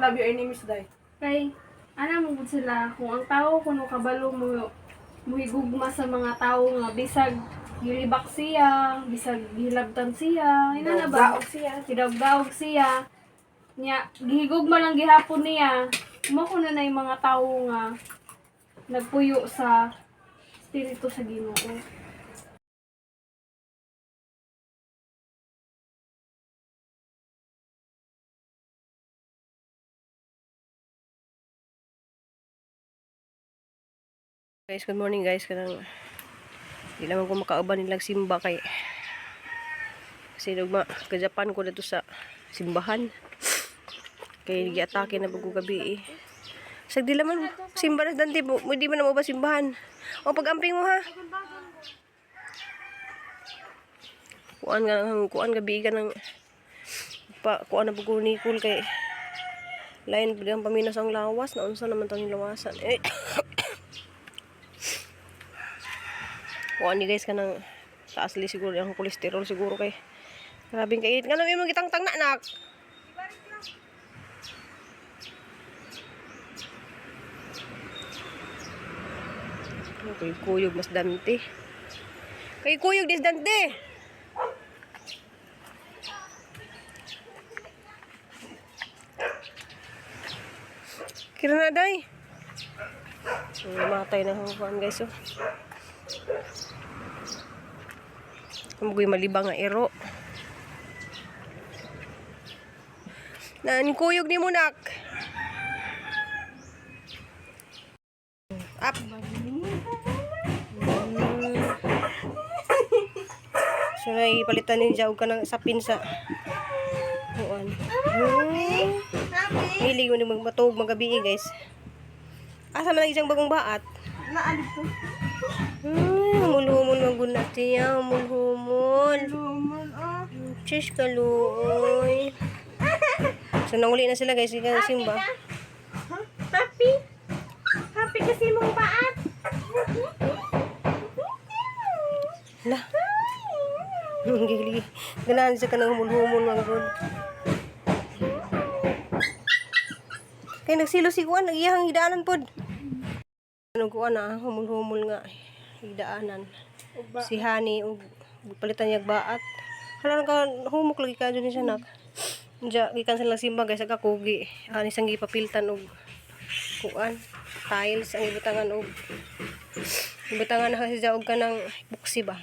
love your enemies, day. Kay, ano mo sila, kung ang tao kuno kabalo mo muhigugma sa mga tao nga bisag gilibak siya, bisag gilabtan siya, ina na ba? Daog siya. Gidaog siya. Nya gihigugma lang gihapon niya. Mo kuno na yung mga tao nga nagpuyo sa espiritu sa Ginoo. Guys, good morning guys. Kanang di naman ko makauban nilang simba kay kasi nagma ka Japan ko dito sa simbahan. Kay giatake na bago gabi eh. Sag di naman simba na dante mo di man mo ba simbahan. O pag-amping mo ha. Kuan gabi ka ng kuan na bago ni Cool kay lain bilang paminas ang lawas na unsa naman tong lawasan. Eh. Kuan ni guys kanang taas li siguro ang kolesterol siguro kay grabing kainit nga naman imong gitangtang na anak. Kay kuyog mas dante. Kay kuyog dis dante. Kira na day. Matay na kuan guys oh. Kamugoy malibang nga ero. Naan kuyog ni mo nak. Up. So palitan ni jaog ka ng sapin sa kuan. Hilig mo ni magmatog magabi guys. Asa man isang bagong baat? Naalit ko. Humul-humul maguna tiya, humul-humul. Lumon, oh. Chis kaluoy. So nanguli na sila guys, ika simba. Happy? Happy kasi mong baat. Lah. Gigi. Ganahan siya ka ng humul-humul magod. Kaya nagsilo si Kuan, nagiyahang hidaanan pod. Ano Kuan na, humul-humul nga. Hidaanan. Si Hani, palitan niya baat. Hala ka, humuk lagi ka dyan siya nak. Diya, gikan sila simba guys, agakugi. Hani sang gipapiltan og Kuan. Tiles, ang ibutangan og ibutangan na kasi og ka ng buksi ba.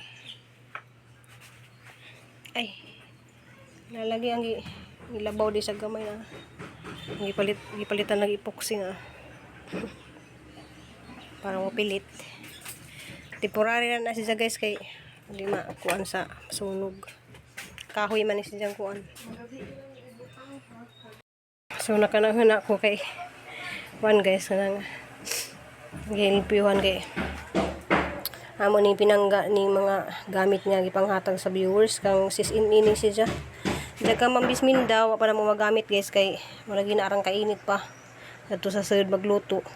Ay, nalagi ang ilabaw di sa gamay na. Gipalitan lagi epoxy nga. Para mapilit. Temporary na siya guys kay hindi makuan sa sunog. Kahoy man siya kuan. So nakanahana ko kay kuan guys kanang gilpiwan kay amo ni pinangga ni mga gamit niya gipanghatag sa viewers kang sis ini siya. Daga mambis mindaw pa na mo magamit guys kay wala ginaarang kainit pa. Adto sa sud magluto.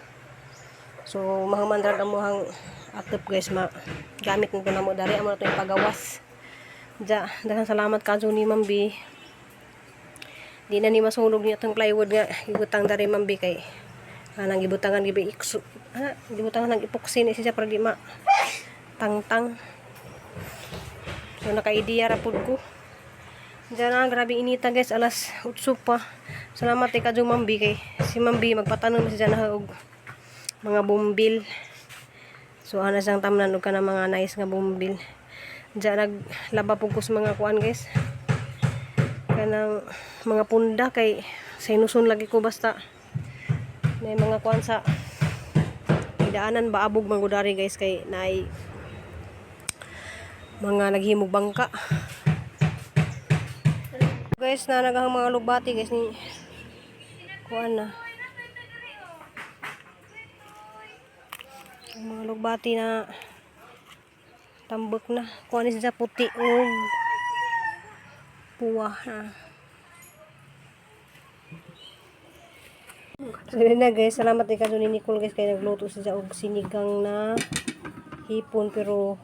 So mahumandrag ang muhang atop guys gamit nito na mo dari amo na to yung pagawas. Ja, daghang salamat kadto ni Mambi. Di na ni masunog niya tong plywood nga ibutang dari Mambi kay anang gibutangan gibi ikso. Gibutangan ng epoxy ni siya para di ma tangtang. So naka-idea ra pud ko. Diyan na, grabe inita guys, alas 8 pa. Salamat kay kadto Mambi kay si Mambi magpatanom siya na og mga bumbil. So ana sang tamnan og kana mga nice nga bumbil. Diyan naglaba pug ko sa mga kuan guys. Kanang mga punda kay sinusun lagi ko basta may mga kuan sa idaanan ba abog mangudari guys kay naay mga naghimog bangka. Guys na naghang mga lugbati guys ni kuan na. Mga lugbati na tambok na. Kuan ni sa puti og puwa na. So yun na guys, salamat din kadto ni Nicole guys kay nagluto siya og sinigang na hipon pero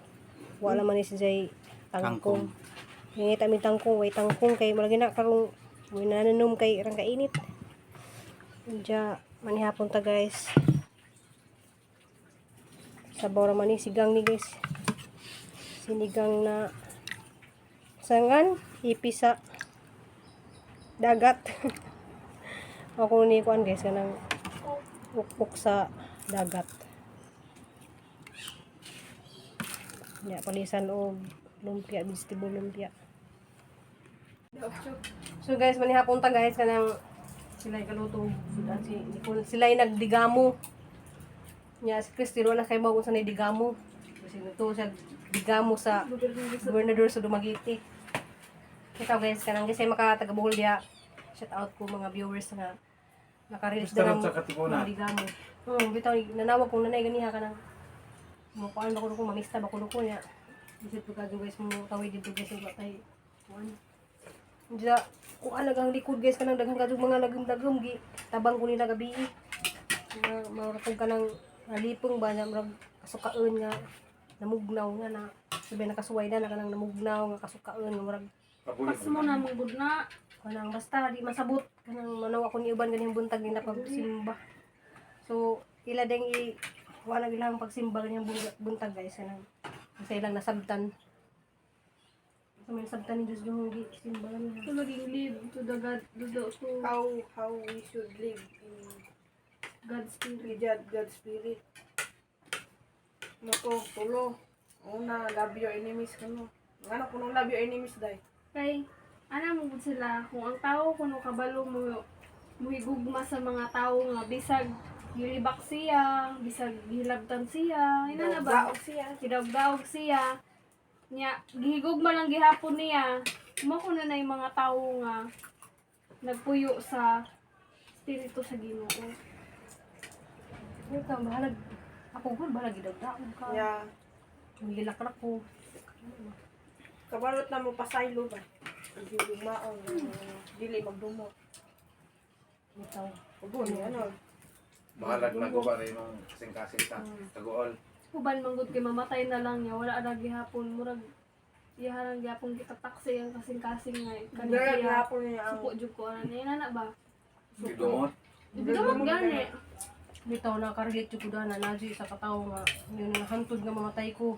wala man ni siya tangkong. Ngit ami tangkong, way tangkong kay malagi na karong may nananom kay rang kainit. Diya, manihapon ta guys. Sabaw raman ni sigang ni guys. Sinigang na sangan, ipi sa dagat. Ako ni kuan guys kanang ukpok sa dagat. Ya, palisan og lumpia, vegetable lumpia. So guys, manihapon ta guys kanang sila kaluto. Sudan si Nicole, sila ay nagdigamo. Nya si Cristino na kay mao sa digamo. Kasi nito siya digamo sa gobernador sa Dumaguete. Ito guys, kanang kasi makataga Bohol dia. Shout out ko mga viewers na naka-release na ng mga digamo. Bitaw nanawag kong nanay ganiha kanang mo kuan ba ko mamista ba ko niya. Bisit ko kag guys mo tawid dito guys sa tay. Kuan. Diya, kung alagang likod guys kanang daghang kadug mga lagum-dagum gi tabang ko nila gabi. Maratog ka ng nalipong ba na marag kasukaon nga namugnaw nga na sabi nakasuway na kanang namugnaw nga kasukaon nga marag Pas mo na mong budna. kanang basta di masabot kanang manawa ko ni uban ganyung buntag nila pagsimba. So ila ding wala ilang pagsimba ganyang buntag guys kanang kasi ilang nasabtan. So may sabtan ni Diyos yung simba niya. To maging live to the God, to How we should live in God's spirit. God's spirit. Nako, tulo. Una, love your enemies kano. Ngano kuno love your enemies day? Kay, ana mo gud sila, kung ang tao kuno kabalo mo muhigugma sa mga tao nga bisag gilibak siya, bisag gihilabtan siya, ina na ba? Daog siya. Gidawg siya. Nya gihigugma lang gihapon niya. Mo kuno na yung mga tao nga nagpuyo sa espiritu sa Ginoo. Ito bahalag ako gud bahalag gidagdaog ka. Yeah. Nililak-lak ko. Kabalot na mo pasaylo ba? Ang maong dili magdumot. Bitaw. Ubo ni ano. Bahalag na guba rin yung kasing-kasing ta. Taguol. Uban manggod kay mamatay na lang niya, wala ra gihapon murag iyahan gyapon kita taksi ang kasing-kasing nga Dara kaniya. gihapon niya ang Suko jud ko ana niya na ba? Gidumot. Bidumot gani. Bitaw na karelate jud ko dana naji sa katawo nga yun nga hantod nga mamatay ko.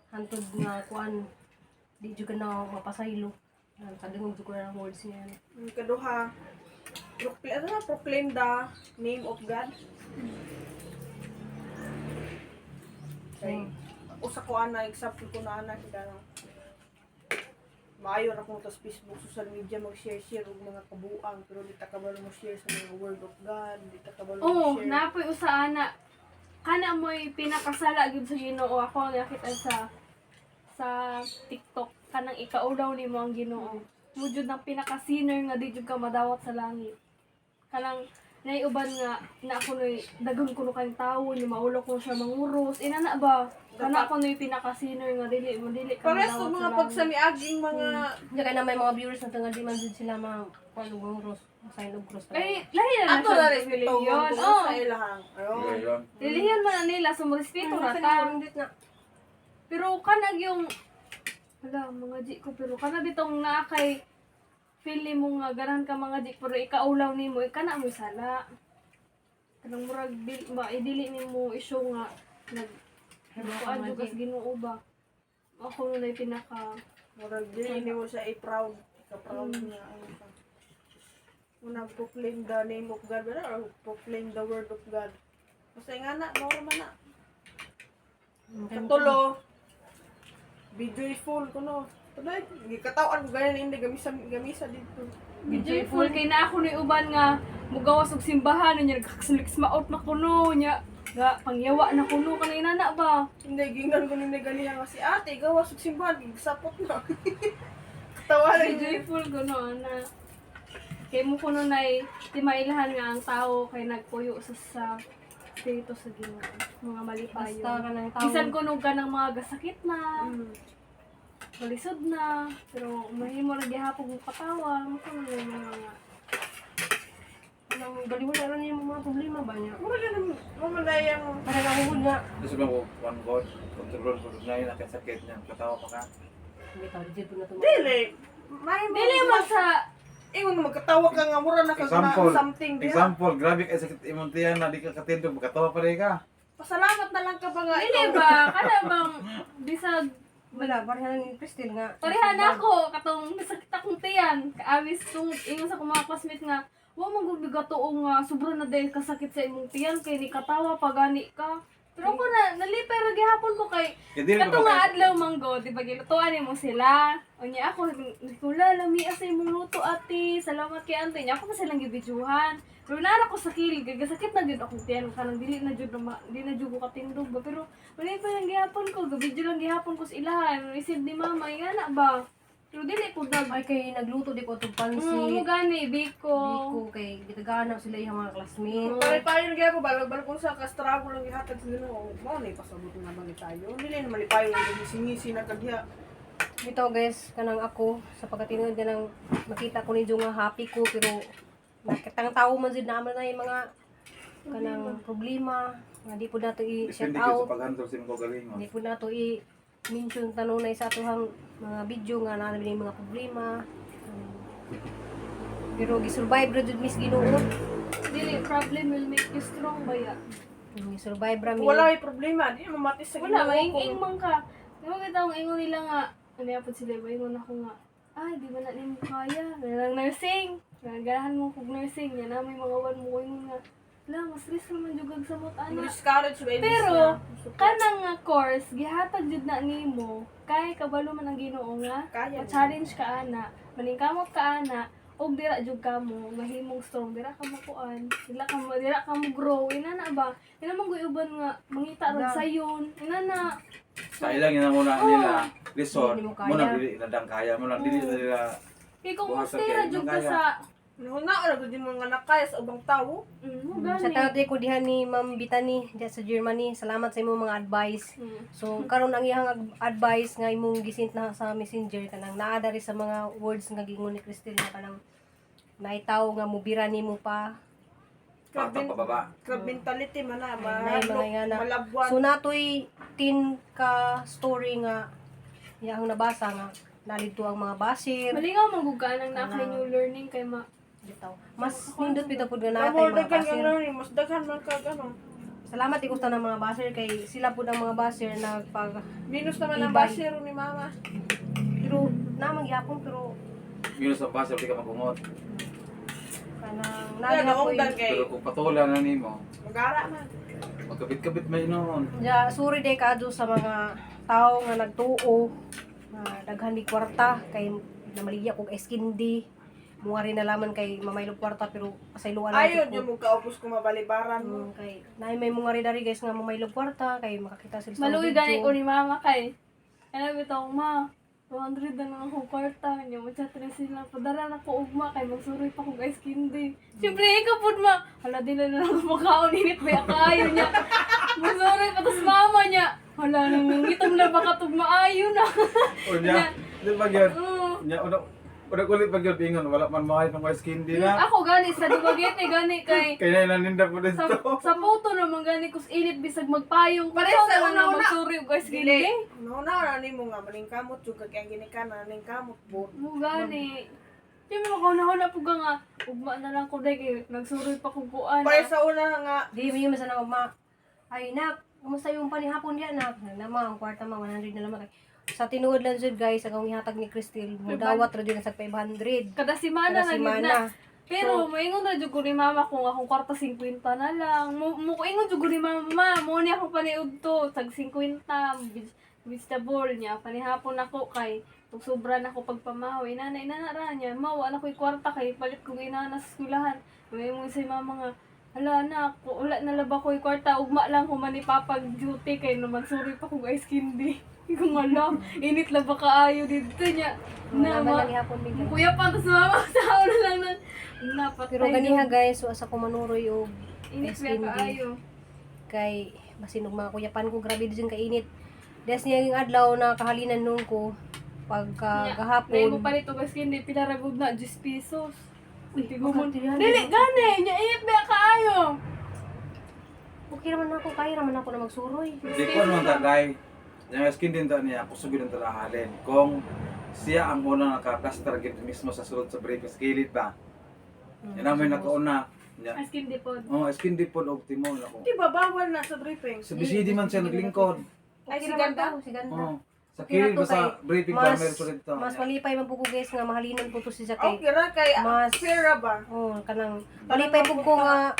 Hantod nga kuan di jud ka na mapasaylo. Kadungog jud ko na ng words niya. ang kaduha. Proclaim the name of God. Okay. Usa ko ana example ko na ana kita na maayo ra ko sa Facebook, social media mag-share og mga kabuang pero di ta kabalo mo share sa mga word of God, di ta kabalo Oh, mo share. napoy usa ana. Kana mo'y pinakasala gyud sa Ginoo ako nakita sa TikTok kanang ikaulaw nimo ang Ginoo. Mo jud nang pinaka-sinner nga di jud ka madawat sa langit. Kanang naiuban nga na ako noy daghang kuno kang tawo ni maulok ko siya manguros. Ina na ba? Kana ako noy pinaka-sinner nga dili ka Pares madawat og sa mga langit. pagsaliaging mga Hindi kaya na may mga viewers na tanga di man jud sila mga kuan cross, sign of cross. Ay, lahi na ato siya na sa respeto reliyon. mo Oh, sa ilahang. Iya Ayun. yun. reliyon man nila sumrespeto ra Kasi ta. hindi na. Pero kanag yung wala mga G ko pero kana bitong naa kay feeling mo nga ganahan ka mga G pero ikaulaw nimo kana mo sala. Kanang murag idili nimo isyo nga nag kuan jud kas Ginoo ba. Ako na pinaka Murag dili nimo siya i-proud, ka-proud niya ang ka. Una proclaim the name of God or proclaim the word of God. Kasi nga na, normal na. Katulo, be joyful kuno. Tuloy, gikatawan ko ganyan hindi gamisa dito. be joyful kay na ako ni uban nga mugawas og simbahan nya nagkakasuliks maot na kuno nya ga pangyawa na kuno kanina na ba. Hindi, gingan ko nila ganiya nga si ate, gawas og simbahan, gigsapot na. Katawa Be lang yun. joyful kuno na. Kay mo kuno nay di mailahan nga ang tao kay nagpuyo sa espiritu sa Ginoo, mga malipayo. Basta ka ng tao. Bisan kuno ka ng mga gasakit na, Mm. malisod na, pero mahimo ra gihapon mo katawa, mo kuno na yung mga Nang baliwala na niya mga problema ba niya. Wala yung Para lang ko nga. Gusto ba ko, one God, control ko na yun, nakasakit niya, katawa pa ka. Bitaw di jud na to. dili. May dili man sa Ingon magkatawa ka nga mura na kag na Example. something diha. Example, grabe ka sakit imong tiyan na di ka katindog, magkatawa pa rin ka. Pasalamat na lang ka ba nga Dili ba? Kana bang bisag Wala, parehan ni Christine nga. parehan ako katong sakit akong tiyan. Kaawis kung ingon sa akong mga classmate nga, wa man gud bigatoong nga sobra na dahil kasakit sa imong tiyan kay ni katawa pa gani ka. Pero ako nalipay ra gihapon ko kay Hindi rin kato ko nga adlaw manggo, di ba gilutuan mo sila. Unya ako, kula lami sa imong luto ate. Salamat kay ante niya. Ako pa silang gibidyuhan. Pero nara ko sa kilig, gasakit na gyud akong tiyan kanang dili na jud di na jud ko katindog ba. Pero wala pa lang gihapon ko, gabidyo lang gihapon ko sa ilahan. Receive ni mama, ingana ba. Pero dili po dag. Ay, kay nagluto di ko itong pansit. Mo gani biko. Biko, kay gitagana sila yung mga classmate. Malipayon gyud ko balag kung sa ka-struggle lang gihatag sa Ginoo. Mao ni pasabot na ba ni tayo. Dili na malipayon gyud singisi na kadiha. Dito guys, kanang ako, sa pagkatinuod ka nang makita ko nidyo nga happy ko, pero nakitang tao man dyan naman na yung mga kanang problema, nga di po na ito i-shout Depende ko out, sa paghandle sa imong kagalingon. di po na ito i-mention tanunay sa atuhang mga video nga namin yung mga problema. Pero gisurvive ra jud mis Ginoo. Dili problem will make you strong ba ya? Gisurvive ra mi. Wala ay problema, di mamatis sa Wala, Ginoo. maing-ing man ka. Di ba kita akong ingon nila nga, ano yapon sila, ba ingon ako nga, ay, di ba na mo kaya? Ganang nursing. Ganahan mo kog nursing. Yan na, may mga wan mo ingon nga. Wala, mas risk naman jugag sa mot, ana. Discourage ba Pero, kanang nga course, gihatag jud na nimo, kay kabalo man ang Ginoo nga, Kaya. challenge ka ana, maningkamot ka ana, og dira jud ka mo, mahimong strong, dira ka mo kuan, dira ka mo grow, ina na ba? Ina man uban nga mangita ra sayon, ina na. Sa ilang yun ang muna nila, resort, Hindi mo kaya. muna dili nadang kaya, muna dili na nila. Kay kung Buhat stay sa ra kaya, jud ka kaya. sa Nuna ora gud mo nga nakaya sa ubang tawo. mo Sa gani. tatay ko diha ni Ma'am Bitani diha sa Germany. Salamat sa imong mga advice. So karon ang iyang advice nga imong gisint na sa Messenger kanang naa diri sa mga words nga gingon ni Christine nga kanang naitaw nga mubira nimo pa. Patang pababa. Club mentality man na, Ay, mga nga na. malabwan. So natoy tin ka story nga yang nabasa nga nalidto ang mga basir. Malingaw man gud ka nang na new learning kay ma. Bitaw. Mas nindot bitaw pud nga natay More mga daghan basir. nga learning, mas daghan man ka ano. Salamat igusta ng mga basir kay sila pud ang mga basir nagpag Minus naman ang Ibay. basero ni mama. pero namang gyapon pero Yun sa base, di ka magungot. kanang Kaya nagina ko naungdan kay Pero kung patulan na nimo, magara man. magkabit-kabit may noon. ja sorry day kadto sa mga tao nga nagtuo na daghan di kwarta kay namaligya kog eskindi mo rin nalaman kay mamaylo kwarta pero pasayloan lang Ayun ko. yung mong kaupos ko mabalibaran mo. Kay nay may mga rin dari guys nga mamaylo kwarta kay makakita sila sa Maluwi video. gani ko ni mama kay. Ano bitaw ma? 200 na lang akong kwarta niya. Mag-chat rin sila. Padara na ko ugma kay magsuroy pa ko guys kindi. Siyempre ikaw pud ma. Hala dila na lang ako makaon init ba kaayo niya. Magsuroy pa tas mama niya. Hala nang ngitom na baka tug maayo na. O niya, di ba yun? Oo. Niya, ulit pag yun, ingon, wala man makay ng skin din na. Ako gani sa Dumaguete gani kay Kaya naninda po din sa, to. sa photo naman gani kus init bisag magpayong. Pares Ikaw sa naman na una-una. magsuroy guys Dili. kindi. No na ni mo nga maning kamot jud kay ginikan na ning kamot po. Mo gani. Di mo ko na po nga ugma na lang ko dai kay nagsuroy pa ko kuan. Pare sa una nga Di mo sa nang ma. Ay nak, kumusta yung panihapon diyan nak? Nama ang kwarta ma 100 na lamang. Sa tinuod lang jud guys ang ihatag ni Crystal, mo dawat ra jud sa 500. Kada semana Kada na gid na. semana. Pero moingon ra jud ko ni mama kung akong kwarta 50 na lang. Mo ko ingon jud ko ni mama, mo ni ako paniud to tag 50 vegetable niya. Panihapon ako kay kung sobra na ako pagpamahaw. Inana ra niya. Mawa na ko'y kwarta kay palit kong inana sa skulahan. May mo sa mama nga, hala na, wala na laba ko'y kwarta. Ugma lang humani papag duty kay naman sorry pa kong ice candy. Kung ala, init lang ba kaayo dito niya. Na, Naman lang ihapon mi. kuya pa, tapos mama sa na lang nun. Napatay Pero ganiha guys, so asa ko manuroy og Init ice lang candy. kaayo. Kay basin og mga kuyapan ko grabe din kainit. Des niya yung adlaw na kahalinan nung ko pagka Nay mo gahapon. pa rito kasi hindi pinaragod na 10 pesos. Uy, Tigo mo. makatirihan. Dili, gani, niya init ba kaayo. Okay naman ako, kaya naman ako na magsuroy. Di ko naman tagay. Yung skin din ta niya, kusugin ang talahalin. Kung siya ang unang nakaplaster gid mismo sa sulod sa briefing skillet ba. Yan ang may nakauna. Nya. Askin dipod. Oh, skin dipod og timol ako. Di ba bawal na sa briefing? Sa BCD man siya naglingkod. Ay, Okay si naman Ganda? to, si Ganda. Oh. Sa Kaya kilid to ba sa kay- briefing ba meron sulod to. Mas malipay man po ko guys nga mahalinan po to siya kay. Okay ra kay Mas- Pera ba? Oh, kanang malipay po ko nga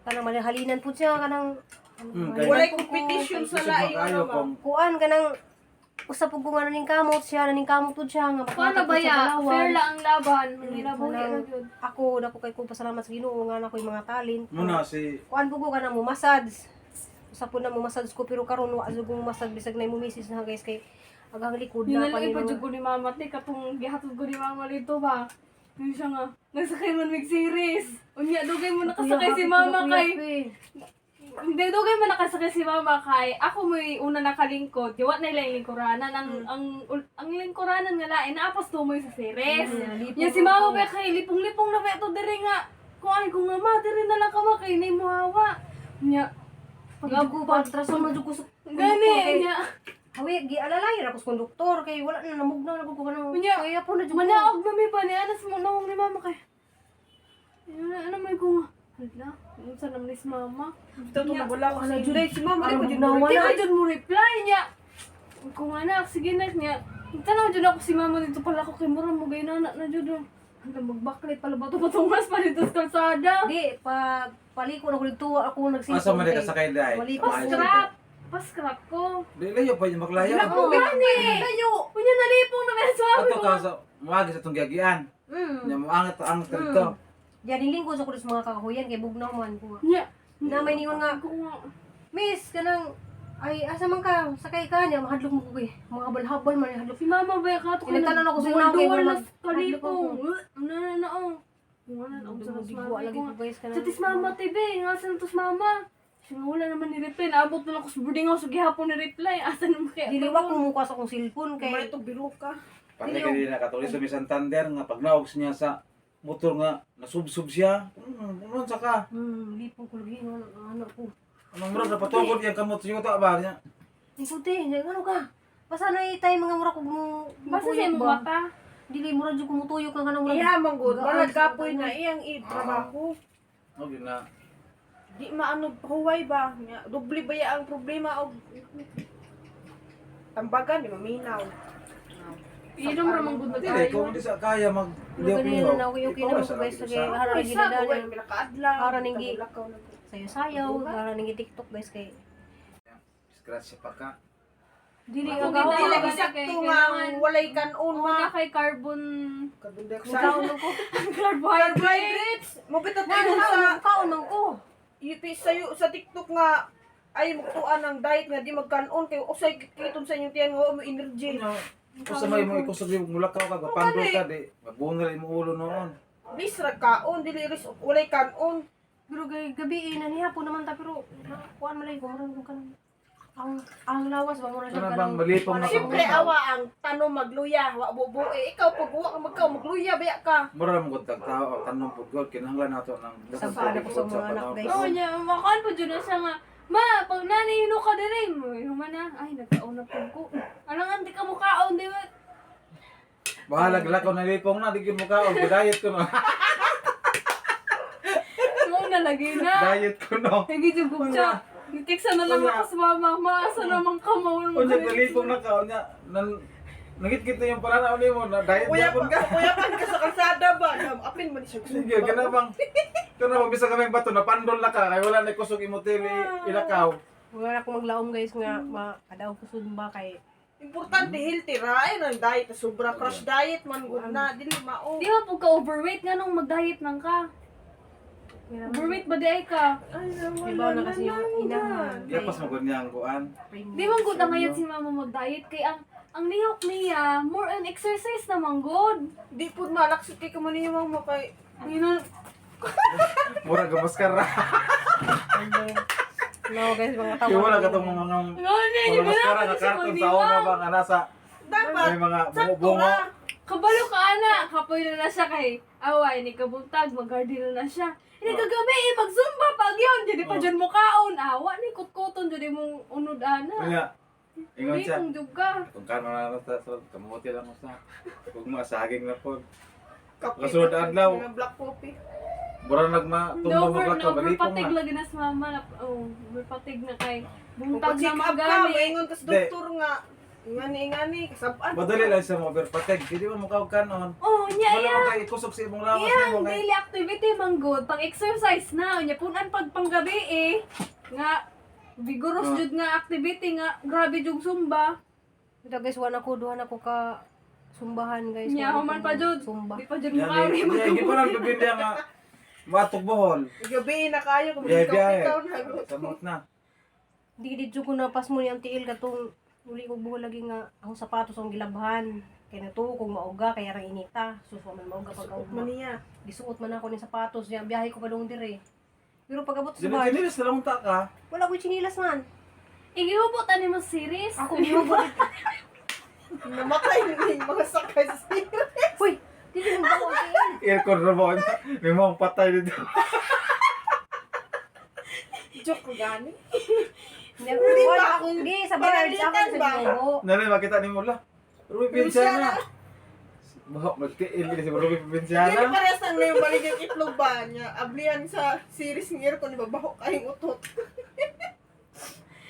kanang mahalinan po siya kanang kay- Walay po ko- competition sa Gusto laing makayo ano ba? kung kuan kanang usap po ko nga naning kamot siya naning kamot po siya nga Kung ano ba sa ya? Palawan. Fair lang ang laban. Hindi na buhi Kanang- na yun. Ako dako kay ko pasalamat sa Ginoo nga na ko'y mga talent. muna si Kuan po ko kanang mo massage. Usap po na mo massage ko pero karon wa jud ko massage bisag na mo misis na guys kay agang likod Yung na pa nalagay ni pa mga- dyan ko ni mama, te, katong gihatod ko ni mama rito ba? Yung siya nga, nagsakay man mag-series. Unya, dugay mo nakasakay si mama kay... Hindi, dugay mo nakasakay si mama kay... Ako mo'y una nakalingkod. Yawa na ilang lingkuranan. Ang lingkuranan nga lain, naapos tumoy sa series. Yan si mama ba kay lipong-lipong na ba ito diri nga. Kung ay kung nga ma, diri na lang ka ma, kay ni mo hawa. Nya, Pag ko traso mo jud ko sa gani, nya. Hawi gi alalay ra ko sa konduktor kay wala na namugna na ko kanang Unya, kaya po na jud ko. manaog na mi pa ni anas mo na ni mama kay. Ano may ko nga. Hala, unsa naman ni si mama? Ito na wala ko sa Juday. Si mama Parang ko jud bugnawan. Di ba dyan mo reply niya? Kung anak, sige na niya. Tanaw dyan ako si mama dito pala ako kay Mura mo gayna na dyan. Hanggang magbaklit pala ba ito patungas pa dito sa kalsada? Di pa paliko na ko dito ako nagsinto. asa man ka sakay dai. Pa-scrap! Pa-scrap ko. Di layo pa yung maglayo. Ako gani! Layo! Kunya nalipong na meron sa Ato ka sa muagi sa tong giagian. Nya moangat ang dito. Diyan linggo sa ko sa mga kakahuyan kay bugnaw man ko. Niya. Na may ningon nga, Ako nga. Miss kanang ay asa man ka sakay ka niya mahadlok mo ko eh. Mga habal-habal man hadlok. Si mama ba ka to Pinagtanan ako sa inaw, kay duwal wala- na kalipong. Ano na oh. Ano na sa Digwa lagi ko guys Sa kanang. tis mama, tibe. Nga sa tis mama. Siya nga wala naman ni-reply. Naabot na lang ako sa boarding house. Gihapon ni-reply. Asa naman kaya? Diliwa ko mukha sa akong cellphone Kay kay ito biro ka. Pati kay na katulis sa Santander nga pag naog niya sa motor nga nasubsub siya. Unon sa ka. lipong ko lagi ano ko. Anong mura na patungkol yung kamot sa yuta ba niya? Ikuti, ano ka? Basta na itay mga mura ko mo. Basta sa mo mata. Dili mura jud ko mutuyok nga kanang mura. Iya man gud. Gaan Marag sa kapoy na tanan. iyang trabaho. Okay na. Di maano huway ba? Nya, doble ba ya ang problema og tambagan di maminaw. Inom ra man gud na Dili, kung tayo. hindi sa kaya mag Ganyan na okay na mo guys kay hara Ay, lagi sa na huway pinakaadlaw. Ara ning gi- Lakaw na. sayo-sayaw, hara ning TikTok guys kay Scratch pa ka. dili Ako ang ginawa gawa Dili ko guys. sakto kay- nga kailangan- walay kanon Una ma. kay carbon Kabundak Sa sa ulo ko. carbohydrates. Mabitat Wala tayo sa na kaon man ko. yupi sa TikTok nga ay magtuan ng diet nga di magkanon kay usay kiton sa inyong tiyan nga mo energy. Kung sa may mo ikusog yung mulakaw ka, papandol ka, di. Magbungal yung ulo noon. Bis ra kaon dili ris walay kanon. Pero gabi na niya po naman ta pero kuan malay ko maran ko kan ang lawas ba mo na Ano bang malipong na Siyempre awa ang tanong magluya, wa bubu ikaw pag wa ka magkaw magluya baya ka. Mura mo gud tao, tanong pud gud kinahanglan nato ng Sa paano ko sa mga anak, guys. Oo niya, makaan po dyan na siya nga. Ma, pag nanihino ka din eh. Inuman na. Ay, nagkauna po ko. Alangan, di ka mukhaon, di ba? Bahala lakaw na lipong na, di gyud mo kaon, diet ko no. Oo na, lagi na. Diet ko no. Hindi dyan ko siya. Kiksa na lang ako sa mama. Maasa naman ka mo. Unya nalipong na kaon niya. Nangit-kit na yung pananaw nimo na diet Kuya yapon ka. kuyapan ka sa kalsada ba? Apin man siya. Sige, kana bang kana bang bisa kami bato na pandol na ka kay wala na kusog imoteli ilakaw. wala ko maglaom guys nga makadaw ko sud ba kay Importante healthy ra ay nang diet sobra crash diet man gud na dili mao. Di ba po ka overweight nga nung mag-diet nang ka? Overweight ba di ay ka? Ay, ibaw na kasi yung inahan. Yapas mo gud niya ang kuan. Di man good ang ngayon si mama mag-diet kay ang nihok niya, more on exercise naman good. Di pud malaksot kay kamo niyo mo kay Yun, Mura ga maskara. no guys mga Kaya wala ka tong tawa mga hindi mo maskara na na kasi karton sa una ba nga nasa dapat may mga sakto bungo. ra. Kabalo ka ana, kapoy na siya kay away ni kabuntag, mag-garden na siya. Hindi kagabi, mag-zumba pag yun, jadi pa dyan mo kaon, awa ni kutkuton, jadi mong unod ana. Kaya Ingon Di siya. kung juga. Kung kano na sa kamuti lang mo sa. Kung masaging na po. Kape, Kasunod adlaw. mga black coffee. Mura nagmatumbang mo ka balik ko Overpatig nga. lagi na sa mama. Overpatig na kay. Kung Buntag na pa-check up ka, magani. maingon tas doktor nga. Ingani, kasabaan. Madali lang sa mo overpatig. Hindi mo mukha kanon. Oh, nya Wala iya. mo kay kusog sa imong lawas Iya, mo kay. daily activity man good. Pang exercise na. Nya punan pag panggabi eh. Nga vigorous Oh. jud nga activity nga grabe jud zumba. Ito guys, duha na ko ka sumbahan guys. Nya Wala human ko pa jud. Sumba. Di pa jud Yan makawi eh. Hindi pa lang bibindi nga matok bohol. Gabi na kayo, kung Biyahe-biyahe. ikaw na. Samot na. Di dito ko na pas mo ni ang tiil katong uli ko buhol lagi nga ang sapatos ang gilabhan. Kaya na to kung mauga kaya rang inita. Suso man mauga pag kaugma. Maniya. Gisuot man ako ni sapatos niya. Biyahe ko pa dong dire. Pero pag abot sa bar, Dinilis na lang ta ka. wala ko chinilas man. Igihubot ani mo series. Ako gihubot. Namatay na yung mga sakay sa sira. Hoy, dili mo ba ko tiil? Aircon na mo. May mga patay dito. Joke ko gani. Hindi Hindi wala ba? akong di sa bar sa Pagalitan akin ba? sa buho. Nanay, makita ni mo la. Ruby Pinsana. Bahok, magtiil din si Ruby Hindi Pinsana. parehas lang na yung balik yung itlog ba niya. Ablihan sa series ng aircon, di ba? Bahok kayong utot.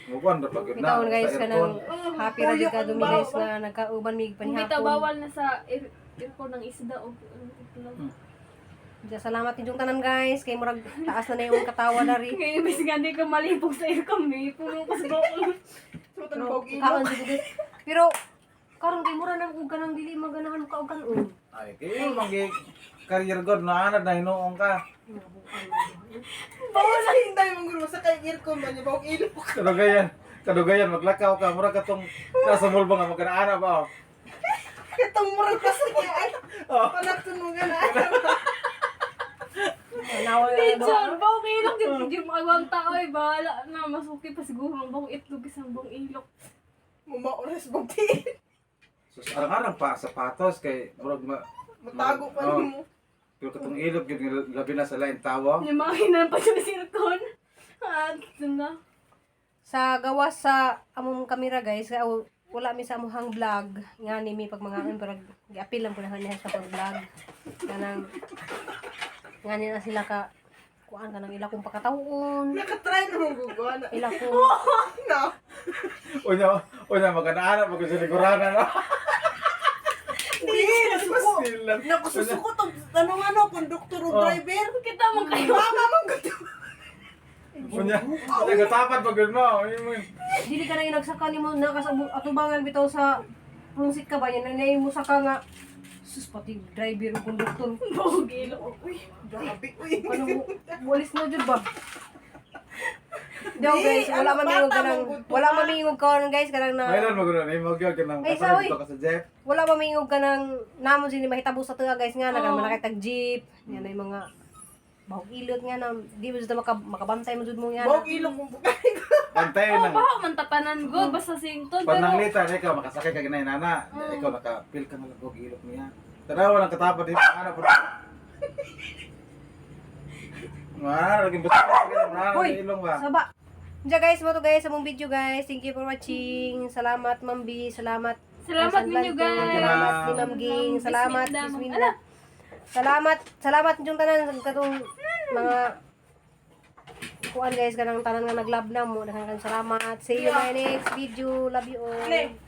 Mukuan na pag Bitaon guys sa ka aircon. nang happy ra jud ka dumi guys na nagkauban mig Kung bitaw panihapon. bawal na sa aircon ng isda o itlog. Diya, salamat ninyong tanan guys kay murag taas na yung katawa dari. Ngayon bis nga di ka malipog sa aircon, may puno pa sa bawal. Suot ang Pero bawag kaon ilog. jud guys. Pero karon kay mura nang ugan ang dili maganahan ka ugan un. Ay, kayo magi career god na anad na hinuong ka. Bawal na hinday mong gulo sa kayong aircon ba niya? Bawag ilog. Kadugayan, maglakaw ka. Mura katong nasa mall ba nga magkanaana ba? Itong murag pa sa niya. Ay, Oh. panagtunugan na. Nawa Diyan, bawang ilok yung hindi mo agawang tao eh. Bahala na, masuki pa siguro ang bawang itlog isang bawang ilok. Mumaoras bugtiin. Sus, arang-arang pa sapatos kay murag Matago pa Oh. mo. Pero katong ilog yung labi na sa lain tawa. Yung mga hinampas yung sirkon. At na. sa gawas sa among kamera guys, kaya wala mi sa amuhang vlog nga ni mi pag mga pero giapil lang ko na niya sa pag-vlog. Kanang nga ni na sila ka kuan ka nang ila kong pakataon. Nakatry na mong gugawa na. Ila ko Na. Unya magkanaana pag sa ligurana na. Hindi, nasuko. Sila. Nakususuko to. Ano, konduktor o Oh. driver. Kita mo kayo. Mama mong gusto. Unya, nagatapat pag yun mo. Ayun mo. dili ka na inagsaka nimo na atubangan bitaw sa prungsit ka ba yan nanay mo saka nga sus pati driver o konduktor. Bawang ilok. Uy, grabe. Uy. Ano walis na jud ba? Daw guys, wala ano, mamingog bata ka nang mong gusto wala ka? mamingog ka nang guys kanang na Mayroon maguna ni mo gyud kanang Ay, kasama sawi. dito ka sa Jeff. wala mamingog ka nang namon sini mahitabo sa tuga guys nga Oo. nagan manakitag jeep yan ay mga bahog ilot nga na di mo jud makabantay mo jud mo yan. Bawag ilong mong bugay. Pantay Oh, nang baho man tapanan good. Basta sington. Pero, pananglitan ikaw makasakay ka ginay nana. Ikaw nakapil ka na lang og ilok niya. Tanaw lang katapad dito ana po. Laging buta ka Hoy, ilong ba? Saba. Diya guys, mo to guys sa mong video guys. Thank you for watching. Salamat Ma'am B, salamat. salamat Ang ninyo Sanblanco. guys. Salamat ni Ma'am Ging. Salamat Bismillah. Bismillah. Salamat yung tanan sa katong mga kuan guys kanang tanan nga naglab na mo. Daghang salamat. See you in my next video. Love you all.